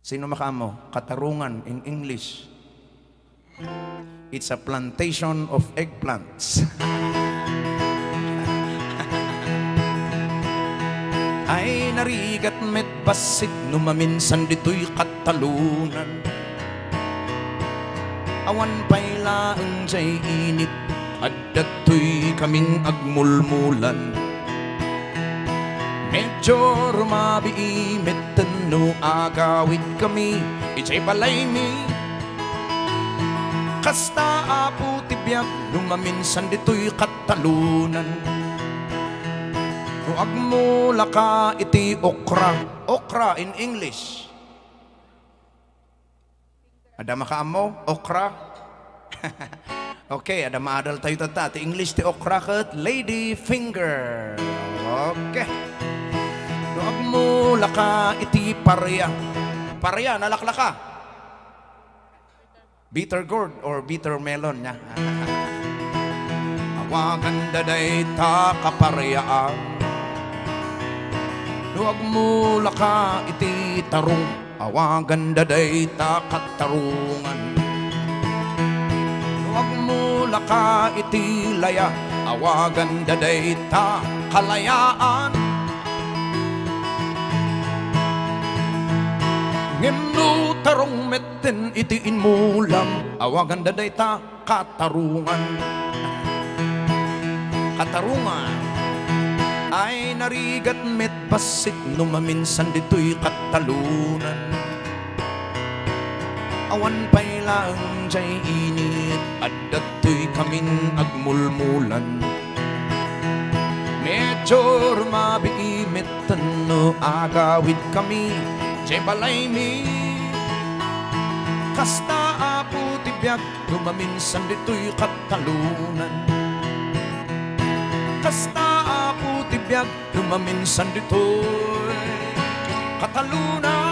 Sino makamo? Katarungan in English. It's a plantation of eggplants. Ay narigat met basit numaminsan dito'y katalunan. Awan pa'y laeng jay init at dato'y kaming agmulmulan. Medyo rumabiimit no agawid kami ijay balay mi. Kasta apo tibiyag lumaminsan dito'y katalunan. No agmula ka iti okra. Okra in English. Ada makaamo? Okra? Okay, ada maadal tayo tata. Ti English ti okra kat lady finger. Okay. No agmula ka iti parya. Parya, nalaklaka. Bitter gourd or bitter melon niya. Awagan daday ta kaparyaan. No agmula ka iti tarong. Awagan daday ta katarungan. No agmula ka iti laya. Awagan daday ta kalayaan. Ngeno tarong metten itiin mo lang. Awagan daday ta katarungan. Katarungan ay narigat met basit numaminsan dito'y katalunan. Awan pa'y lang jay init at dato'y kamin agmulmulan. Medyo rumabiimit no agawid kami jay balay mi. Kasta apo tibiyag lumaminsan dito'y katalunan. Kasta apo tibiyag lumaminsan dito'y katalunan.